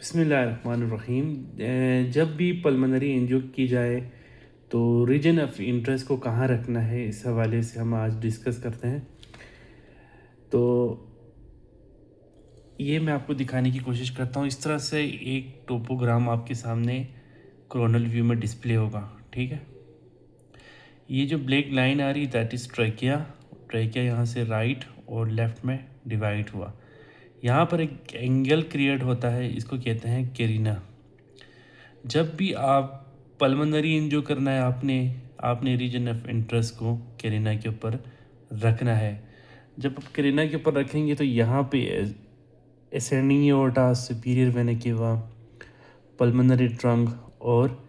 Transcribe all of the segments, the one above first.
बिस्मिल्लाहिर्रहमानिर्रहीम। जब भी पल्मोनरी एंजियो की जाए तो रीजन ऑफ इंटरेस्ट को कहाँ रखना है, इस हवाले से हम आज डिस्कस करते हैं। तो ये मैं आपको दिखाने की कोशिश करता हूँ। इस तरह से एक टोपोग्राम आपके सामने कोरोनल व्यू में डिस्प्ले होगा, ठीक है। ये जो ब्लैक लाइन आ रही दैट इज़ ट्रैकिया। ट्रैकिया यहाँ से राइट और लेफ़्ट में डिवाइड हुआ। यहाँ पर एक एंगल क्रिएट होता है, इसको कहते हैं कैरिना। जब भी आप पल्मोनरी एंजियो करना है, आपने आपने रीजन ऑफ इंटरेस्ट को कैरिना के ऊपर रखना है। जब आप कैरिना के ऊपर रखेंगे तो यहाँ पे ascending aorta, superior vena cava, pulmonary trunk और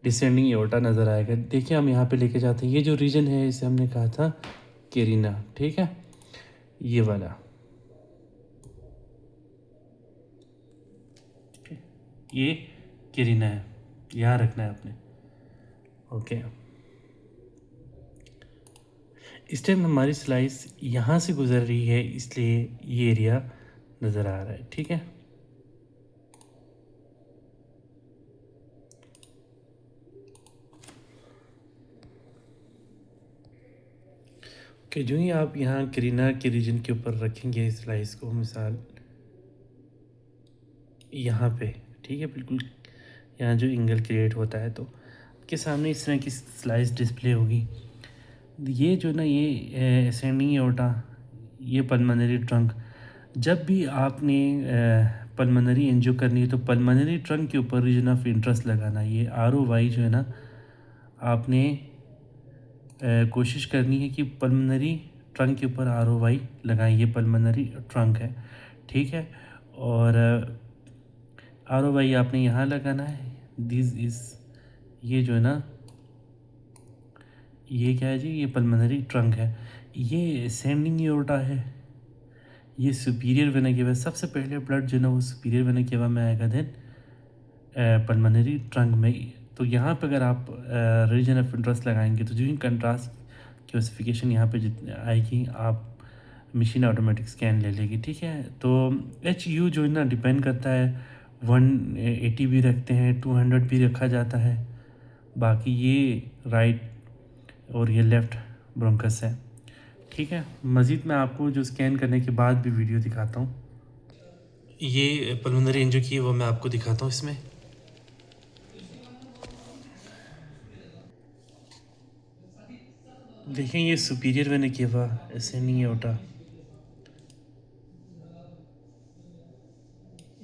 डिसेंडिंग एओर्टा नज़र आएगा। देखिए हम यहाँ पे लेके जाते हैं। ये जो रीजन है इसे हमने कहा था कैरिना, ठीक है, ये वाला। ये कैरिना है, यहाँ रखना है आपने। ओके, इस टाइम हमारी स्लाइस यहाँ से गुजर रही है, इसलिए ये एरिया नज़र आ रहा है, ठीक है। कि जो ही आप यहाँ कैरिना के रीजन के ऊपर रखेंगे स्लाइस को, मिसाल यहाँ पे, ठीक है, बिल्कुल यहाँ जो एंगल क्रिएट होता है, तो आपके सामने इस तरह की स्लाइस डिस्प्ले होगी। ये जो ना, ये असेंडिंग एओर्टा, ये पल्मोनरी ट्रंक। जब भी आपने पल्मोनरी एंजियो करनी है तो पल्मोनरी ट्रंक के ऊपर रीजन ऑफ इंटरेस्ट लगाना। ये ROY जो है ना, आपने कोशिश करनी है कि पल्मोनरी ट्रंक के ऊपर ROY लगाएं। ये पल्मोनरी ट्रंक है, ठीक है। और ROY आपने यहाँ लगाना है। दिस इज़, ये जो है ना, ये क्या है जी, ये पल्मोनरी ट्रंक है। ये असेंडिंग एओर्टा है, ये सुपीरियर वेना केवा। सबसे पहले ब्लड जो है ना वो सुपीरियर वेना केवा में आएगा, देन पल्मोनरी ट्रंक में। तो यहाँ पे अगर आप रीजन ऑफ इंटरेस्ट लगाएंगे तो जो ही कंट्रास्ट क्लासिफिकेशन यहाँ पे आएगी, आप मशीन ऑटोमेटिक स्कैन ले लेगी, ठीक है। तो HU जो है ना डिपेंड करता है, 180 भी रखते हैं, 200 भी रखा जाता है। बाकी ये राइट और ये लेफ़्ट ब्रोंकस है, ठीक है। मज़ीद मैं आपको जो स्कैन करने के बाद भी वीडियो दिखाता हूँ। ये पल्मोनरी एंजियो की है वो मैं आपको दिखाता हूँ इसमें। देखें, ये superior vena cava, ascending aorta,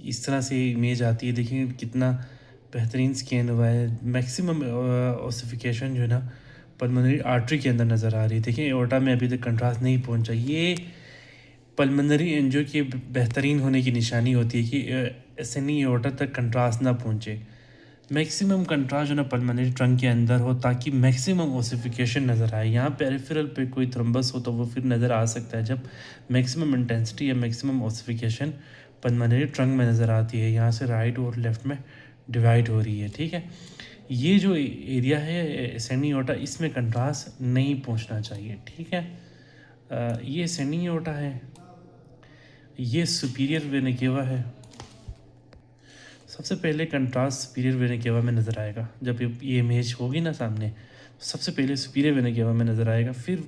इस तरह से इमेज आती है। देखें कितना बेहतरीन स्कैन हुआ है। मैक्सिमम ओसिफिकेशन जो है ना पल्मोनरी आर्टरी के अंदर नज़र आ रही है। देखें एओर्टा में अभी तक कंट्रास्ट नहीं पहुंचा। ये पल्मोनरी एंजियो के बेहतरीन होने की निशानी होती है कि असेंडिंग एओर्टा तक कंट्रास्ट ना पहुंचे। मैक्सिमम कंट्रास्ट जो ना पल्मोनरी ट्रंक के अंदर हो, ताकि मैक्सिमम ओसिफिकेशन नज़र आए। यहाँ पेरिफेरल पे कोई थ्रोम्बस हो तो वो फिर नज़र आ सकता है जब मैक्सिमम इंटेंसिटी या मैक्सिमम ओसिफिकेशन पल्मोनरी ट्रंक में नज़र आती है। यहाँ से राइट और लेफ़्ट में डिवाइड हो रही है, ठीक है। ये जो एरिया है असेंडिंग एओर्टा, इसमें कंट्रास्ट नहीं पहुँचना चाहिए, ठीक है। ये असेंडिंग एओर्टा है, ये सुपीरियर वेना केवा है। सबसे पहले कंट्रास्ट सुपीरियर वेना केवा में नज़र आएगा। जब ये इमेज होगी ना सामने, सबसे पहले सुपीरियर वेना केवा में नज़र आएगा, फिर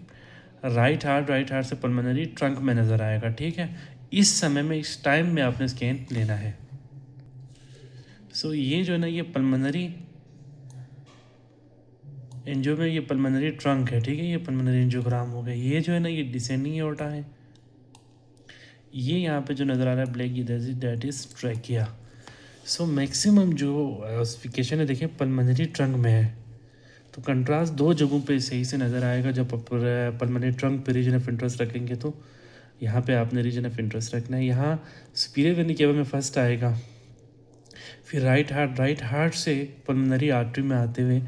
राइट हार्ट से पल्मोनरी ट्रंक में नज़र आएगा, ठीक है। इस समय में, इस टाइम में आपने स्कैन लेना है। सो ये जो है ना, ये पल्मोनरी एंजियो में ये पल्मोनरी ट्रंक है, ठीक है। ये पल्मोनरी एंजियोग्राम हो गया। ये जो है ना, ये डिसेंडिंग एओर्टा है। ये यहाँ पे जो नज़र आ रहा है ब्लैक, ये that is trachea. So maximum जो ओसिफिकेशन है, देखिए पल्मोनरी ट्रंक में है, तो कंट्रास्ट दो जगहों पे सही से नज़र आएगा। जब आप पल्मोनरी ट्रंक पे रीजन ऑफ इंटरेस्ट रखेंगे तो यहाँ पे आपने रीजन ऑफ इंटरेस्ट रखना है। यहाँ सुपीरियर वेना केवा में फर्स्ट आएगा, फिर राइट हार्ट से पल्मोनरी आर्टरी में आते हुए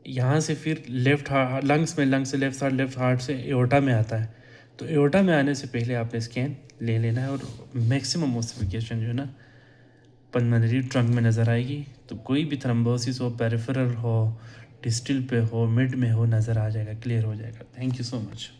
यहाँ से फिर लंग्स से लेफ्ट हार्ट से एओर्टा में आता है। तो एओर्टा में आने से पहले आपने स्कैन ले लेना है, और मैक्सिमम ओसिफिकेशन जो है ना पल्मोनरी ट्रंक में नज़र आएगी। तो कोई भी थ्रोम्बोसिस हो, पेरिफेरल हो, डिस्टल पे हो, मिड में हो, नज़र आ जाएगा, क्लियर हो जाएगा। Thank you so much.